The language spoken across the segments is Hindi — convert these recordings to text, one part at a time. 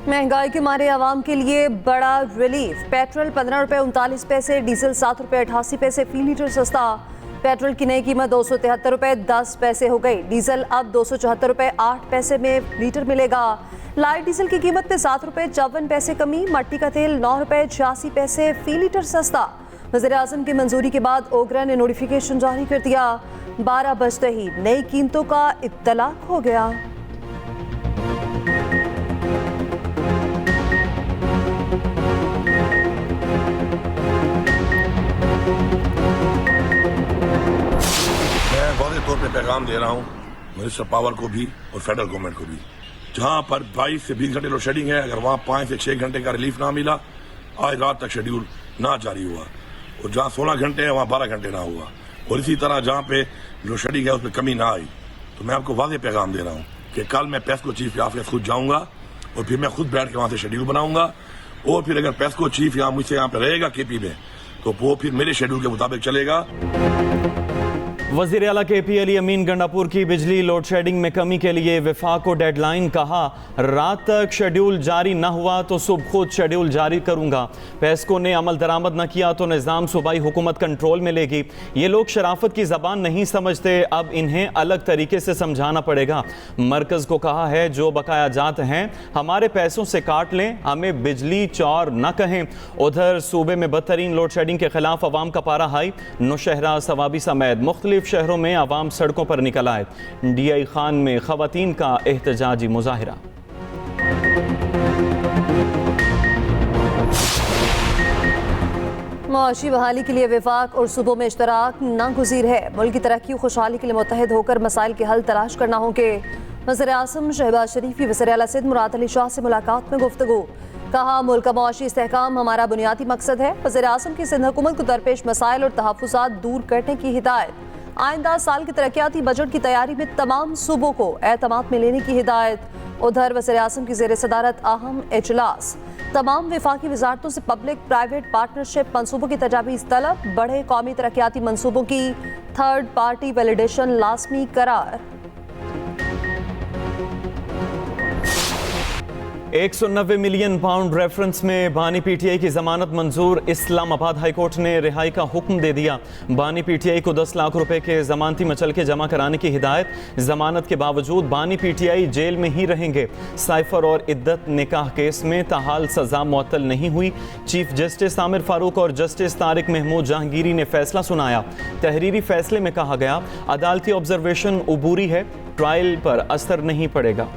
महंगाई के मारे आवाम के लिए बड़ा रिलीफ। पेट्रोल 15 रुपये 39 पैसे, डीजल 7 रुपये 88 पैसे फी लीटर सस्ता। पेट्रोल की नई कीमत 273 रुपये 10 पैसे हो गई। डीजल अब 274 रुपये 8 पैसे में लीटर मिलेगा। लाइट डीजल की कीमत में 7 रुपये 54 पैसे कमी। मट्टी का तेल 9 रुपये 86 पैसे फी लीटर सस्ता। वज़ीर-ए-आज़म की मंजूरी के बाद ओगरा ने नोटिफिकेशन जारी कर दिया। 12 बजते ही नई कीमतों का इत्तलाक हो गया। तौर पे पैगाम दे रहा हूँ मिनिस्टर पावर को भी और फेडरल गवर्नमेंट को भी, जहाँ पर 22 से 20 घंटे लोड शेडिंग है, अगर वहाँ 5 से 6 घंटे का रिलीफ ना मिला, आज रात तक शेड्यूल ना जारी हुआ, और जहाँ 16 घंटे है वहाँ 12 घंटे ना हुआ, और इसी तरह जहाँ पे लोड शेडिंग है उसमें कमी ना आई, तो मैं आपको वाज़ेह पैगाम दे रहा हूँ कि कल मैं पेस्को चीफ ऑफिस खुद जाऊँगा और फिर मैं खुद बैठ के वहाँ से शेड्यूल बनाऊंगा, और फिर अगर पेस्को चीफ यहाँ मुझसे यहाँ पे रहेगा KP में, तो वो फिर मेरे शेड्यूल के मुताबिक चलेगा। वज़ीर आला KP अली अमीन गंडापुर की बिजली लोड शेडिंग में कमी के लिए वफाक को डेडलाइन, कहा रात तक शेड्यूल जारी न हुआ तो सुबह खुद शेड्यूल जारी करूंगा। पेस्को ने अमल दरामद न किया तो निज़ाम सूबाई हुकूमत कंट्रोल में लेगी। ये लोग शराफत की ज़बान नहीं समझते, अब इन्हें अलग तरीके से समझाना पड़ेगा। मरकज़ को कहा है जो बकाया जात हैं हमारे पैसों से काट लें, हमें बिजली चौर न कहें। उधर सूबे में बदतरीन लोड शेडिंग के खिलाफ अवाम का पारा हाई। नौशहरा सवाबी समेत मुख्तलिफ शहरों में आवाम सड़कों पर निकल आए। DI खान में खवातीन का एहतजाजी मुजाहिरा। मुआशी बहाली के लिए वफाक और सूबों में इश्तराक नागुज़ीर है। मुल्क की तरक्की और खुशहाली के लिए मुत्तहिद होकर मसाइल के हल तलाश करना होंगे। वज़ीर-ए-आज़म शहबाज शरीफ की वज़ीर आला सिंध मुराद अली शाह से मुलाकात में गुफ्तगू, कहा मुल्क का मुआशी इस्तेहकाम हमारा बुनियादी मकसद है। वज़ीर-ए-आज़म की सिंध हुकूमत को दरपेश मसाइल और तहफ़्फ़ुज़ात दूर करने की हिदायत। आइंदा साल के तरक्याती बजट की तैयारी में तमाम सूबों को एतमाद में लेने की हिदायत। उधर वज़ीर-ए-आज़म की ज़ेर सदारत अहम इजलास। तमाम वफाकी वजारतों से पब्लिक प्राइवेट पार्टनरशिप मंसूबों की तजावीज़ तलब। बड़े कौमी तरक्याती मंसूबों की थर्ड पार्टी वैलिडेशन लाजमी करार। 190 मिलियन पाउंड रेफरेंस में बानी PTI की जमानत मंजूर। इस्लामाबाद हाई कोर्ट ने रिहाई का हुक्म दे दिया। बानी PTI को 10 लाख रुपए के जमानती मचलके जमा कराने की हिदायत। जमानत के बावजूद बानी PTI जेल में ही रहेंगे। साइफर और इद्दत निकाह केस में ताहाल सजा मुअत्तल नहीं हुई। चीफ जस्टिस आमिर फारूक और जस्टिस तारिक महमूद जहांगीरी ने फैसला सुनाया। तहरीरी फैसले में कहा गया अदालती ऑब्जर्वेशन उबूरी है, ट्रायल पर असर नहीं पड़ेगा।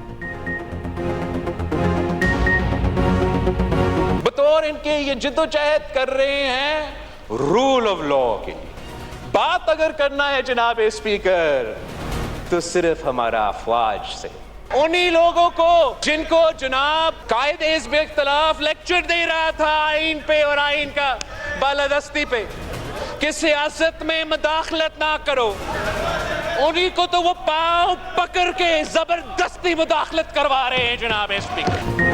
बतौर इनके ये जिद्दोजहद कर रहे हैं रूल ऑफ लॉ के लिए। बात अगर करना है जनाब स्पीकर, तो सिर्फ हमारा अफवाज से, उन्हीं लोगों को जिनको जनाब कायदे हिज़्ब इख्तिलाफ लेक्चर दे रहा था आइन पे और आइन का बालादस्ती पे कि सियासत में मुदाखलत ना करो, उन्हीं को तो वो पांव पकड़ के जबरदस्ती मुदाखलत करवा रहे हैं जनाब स्पीकर।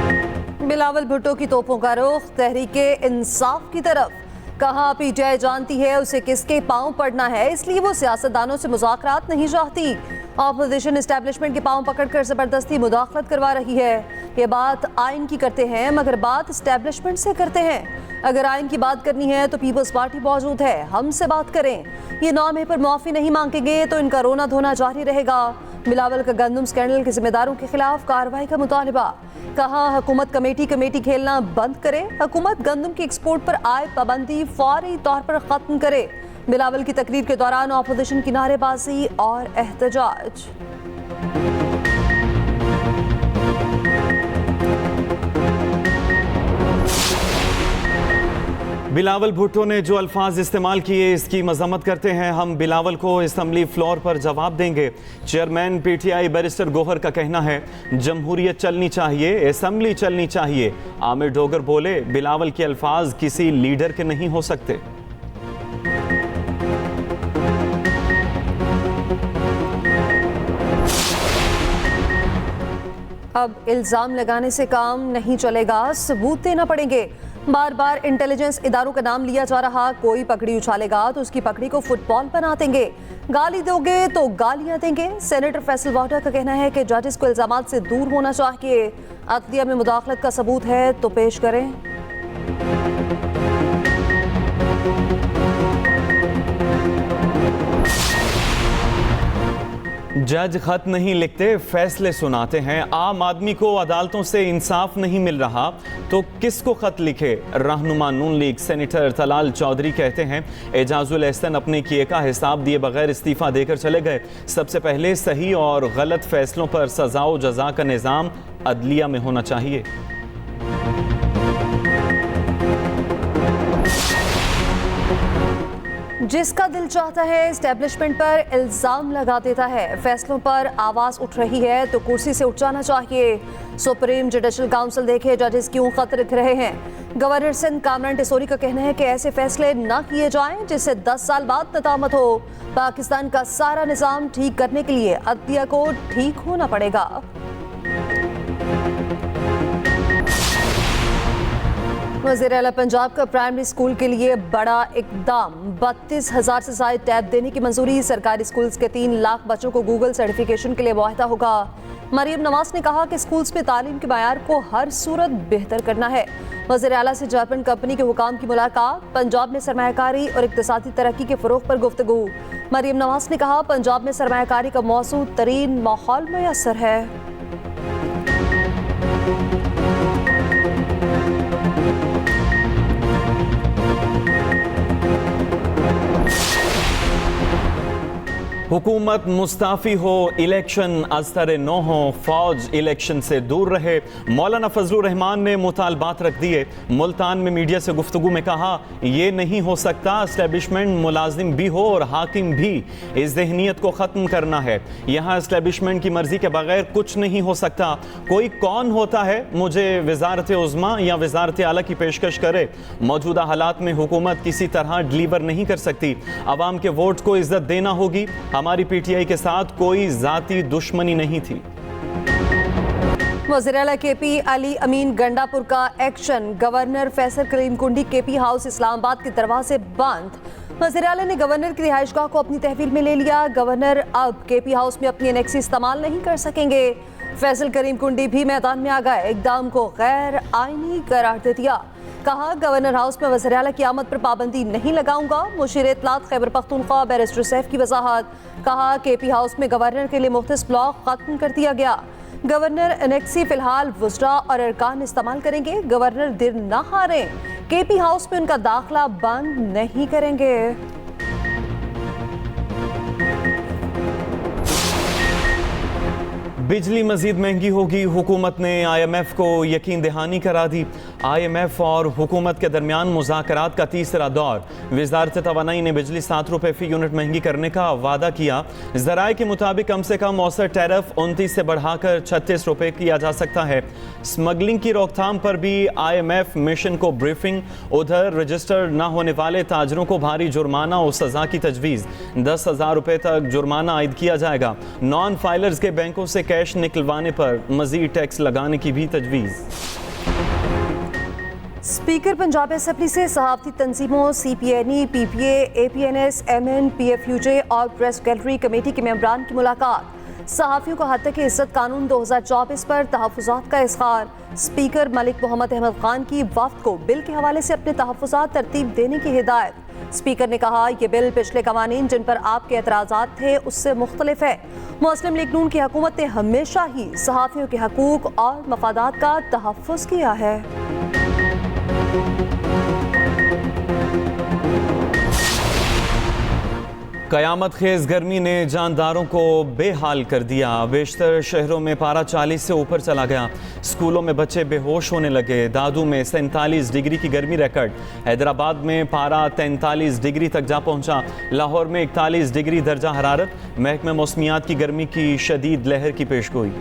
बिलावल भुट्टो की तोपों का रुख तहरीके इंसाफ की तरफ। कहा PTI जानती है उसे किसके पांव पड़ना है, इसलिए वो सियासतदानों से मुज़ाकरात नहीं चाहती। ऑपोजिशन एस्टैब्लिशमेंट के पांव पकड़कर जबरदस्ती मुदाखलत करवा रही है। ये बात आइन की करते हैं मगर बात एस्टैब्लिशमेंट से करते हैं। अगर आइन की बात करनी है तो पीपल्स पार्टी मौजूद है, हमसे बात करें। ये नामे पर मुआफ़ी नहीं मांगेंगे तो इनका रोना धोना जारी रहेगा। बिलावल का गंदम स्कैंडल के जिम्मेदारों के खिलाफ कार्रवाई का मुतालबा। कहा हुकूमत कमेटी खेलना बंद करे। हुकूमत गंदम की एक्सपोर्ट पर आए पाबंदी फौरी तौर पर खत्म करे। बिलावल की तकरीर के दौरान ऑपोजिशन की नारेबाजी और एहतजाज। बिलावल भुट्टो ने जो अल्फाज इस्तेमाल किए इसकी मजम्मत करते हैं। हम बिलावल को असम्बली फ्लोर पर जवाब देंगे। चेयरमैन PTI बैरिस्टर गोहर का कहना है जमहूरियत चलनी चाहिए, असम्बली चलनी चाहिए। आमिर डोगर बोले बिलावल के अल्फाज किसी लीडर के नहीं हो सकते। अब इल्जाम लगाने से काम नहीं चलेगा, सबूत देना पड़ेंगे। बार बार इंटेलिजेंस इदारों का नाम लिया जा रहा, कोई पकड़ी उछालेगा तो उसकी पकड़ी को फुटबॉल बना देंगे, गाली दोगे तो गालियां देंगे। सेनेटर फैसल वाटर का कहना है कि जजेस को इल्जामात से दूर होना चाहिए, अदलिया में मुदाखलत का सबूत है तो पेश करें। जज खत नहीं लिखते, फैसले सुनाते हैं। आम आदमी को अदालतों से इंसाफ नहीं मिल रहा तो किसको खत लिखे? रहनुमा नून लीग सेनेटर तलाल चौधरी कहते हैं एजाजुल एहसन अपने किए का हिसाब दिए बगैर इस्तीफा देकर चले गए। सबसे पहले सही और गलत फैसलों पर सजा व जजा का निज़ाम अदलिया में होना चाहिए। जिसका दिल चाहता है एस्टेब्लिशमेंट पर इल्जाम लगा देता है। फैसलों पर आवाज उठ रही है तो कुर्सी से उठ जाना चाहिए। सुप्रीम जुडिशल काउंसिल देखे जजेस क्यों खत लिख रहे हैं। गवर्नर सिंध कामरान टिसोरी का कहना है कि ऐसे फैसले ना किए जाएं जिससे 10 साल बाद नदामत हो। पाकिस्तान का सारा निजाम ठीक करने के लिए अदलिया को ठीक होना पड़ेगा। वज़ीर आला पंजाब का प्राइमरी स्कूल के लिए बड़ा इकदाम, 32,000 से ज़ायद टैब देने की मंजूरी। सरकारी स्कूल्स के 3 लाख बच्चों को गूगल सर्टिफिकेशन के लिए मुआहदा होगा। मरियम नवाज ने कहा कि स्कूल्स में तालीम के मयार को हर सूरत बेहतर करना है। वज़ीर आला से जापान कंपनी के हुकाम की मुलाकात, पंजाब में सरमायाकारी और इक्तिसादी तरक्की के फ़रोग़ पर गुफ्तगू। मरियम नवाज ने कहा पंजाब में सरमायाकारी का मौसूद तरीन माहौल मैसर है। हुकूमत मुस्ताफ़ी हो, इलेक्शन अज़तर न हो, फौज इलेक्शन से दूर रहे। मौलाना फजलुर रहमान ने मुतालबात रख दिए। मुल्तान में मीडिया से गुफ्तगू में कहा ये नहीं हो सकता, एस्टेब्लिशमेंट मुलाजिम भी हो और हाकिम भी। इस जहनीत को ख़त्म करना है। यहाँ एस्टेब्लिशमेंट की मर्जी के बगैर कुछ नहीं हो सकता। कोई कौन होता है मुझे वजारत उज़्मा या वजारत आला की पेशकश करे। मौजूदा हालात में हुकूमत किसी तरह डिलीवर नहीं कर सकती। अवाम के वोट को इज्जत देना होगी। हमारी पीटीआई के साथ कोई जाती दुश्मनी नहीं थी। वज़ीर आला केपी अली अमीन गंडापुर का एक्शन, गवर्नर फैसल करीम कुंडी केपी हाउस इस्लामाबाद के दरवाजे बंद। वज़ीर आला ने गवर्नर की रिहाइशगाह को अपनी तहवील में ले लिया। गवर्नर अब केपी हाउस में अपनी एनेक्सी इस्तेमाल नहीं कर सकेंगे। फैसल करीम कुंडी भी मैदान में आ गए, इक़दाम को गैर आईनी करार दे दिया। कहा गवर्नर हाउस में वज़ीर आला की आमद पर पाबंदी नहीं लगाऊंगा। मुशीर इत्तलात खैबर पख्तूनख्वा बैरिस्टर सैफ की वजाहत। कहा केपी हाउस में गवर्नर के लिए मुख्तलिफ ब्लॉक खत्म कर दिया गया। गवर्नर एनेक्सी फिलहाल वुज़रा और अरकान इस्तेमाल करेंगे। गवर्नर दिल न हारें, केपी हाउस में उनका दाखिला बंद नहीं करेंगे। बिजली मजीद महंगी होगी, हुकूमत ने IMF को यकीन दहानी करा दी। IMF और हुकूमत के दरमियान मुज़ाकरात का तीसरा दौर। वज़ारत तवानाई ने बिजली 7 रुपये फ़ी यूनिट महंगी करने का वादा किया। ज़राए के मुताबिक कम से कम औसत टैरिफ 29 से बढ़ाकर 36 रुपये किया जा सकता है। स्मगलिंग की रोकथाम पर भी IMF मिशन को ब्रीफिंग। उधर रजिस्टर न होने वाले ताजरों को भारी जुर्माना और सज़ा की तजवीज़, 10,000 रुपये तक जुर्माना आयद किया जाएगा। नॉन फाइलर्स के बैंकों से कैश निकलवाने पर मजीद टैक्स लगाने की भी तजवीज़। स्पीकर पंजाब असेंबली से सहाफ़ती तंजीमों CPNE, PPA, APNS, MN, PFUJ और प्रेस गैलरी कमेटी के मेंबरान की मुलाकात। सहाफ़ियों को हत्या की इज्जत कानून 2024 पर तहफ़्फ़ुज़ात का इज़हार। स्पीकर मलिक मोहम्मद अहमद खान की वफ़द को बिल के हवाले से अपने तहफ़्फ़ुज़ात तरतीब देने की हिदायत। स्पीकर ने कहा यह बिल पिछले कवानीन जिन पर आपके एतराज़ात थे उससे मुख्तलिफ है। मुस्लिम लीग नून की हुकूमत ने हमेशा ही सहाफ़ियों के हकूक़ और मफादात का तहफ़्फ़ुज़ किया है। कयामत खेज गर्मी ने जानदारों को बेहाल कर दिया। बेशतर शहरों में पारा 40 से ऊपर चला गया। स्कूलों में बच्चे बेहोश होने लगे। दादू में 47 डिग्री की गर्मी रिकॉर्ड। हैदराबाद में पारा 43 डिग्री तक जा पहुंचा। लाहौर में 41 डिग्री दर्जा हरारत। महकमे मौसमियात की गर्मी की शदीद लहर की पेशगोई।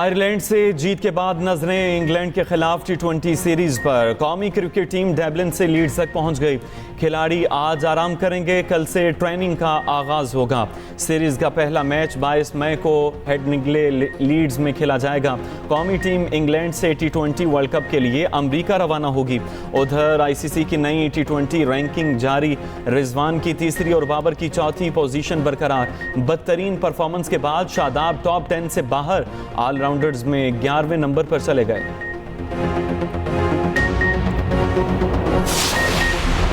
आयरलैंड से जीत के बाद नजरें इंग्लैंड के खिलाफ T20 सीरीज पर। कौमी क्रिकेट टीम डबलिन से लीड्स तक पहुंच गई। खिलाड़ी आज आराम करेंगे, कल से ट्रेनिंग का आगाज होगा। सीरीज का पहला मैच 22 मई को हेडिंग्ले लीड्स में खेला जाएगा। कौमी टीम इंग्लैंड से T20 वर्ल्ड कप के लिए अमेरिका रवाना होगी। उधर ICC की नई T20 रैंकिंग जारी। रिजवान की तीसरी और बाबर की चौथी पोजीशन बरकरार। बदतरीन परफॉर्मेंस के बाद शादाब टॉप 10 से बाहर, ऑलराउंडर्स में 11वें नंबर पर चले गए।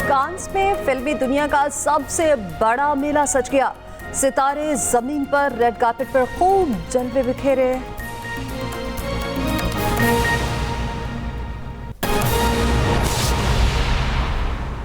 कांस में फिल्मी दुनिया का सबसे बड़ा मेला सज गया। सितारे जमीन पर रेड कार्पेट पर खूब जलवे बिखेरे।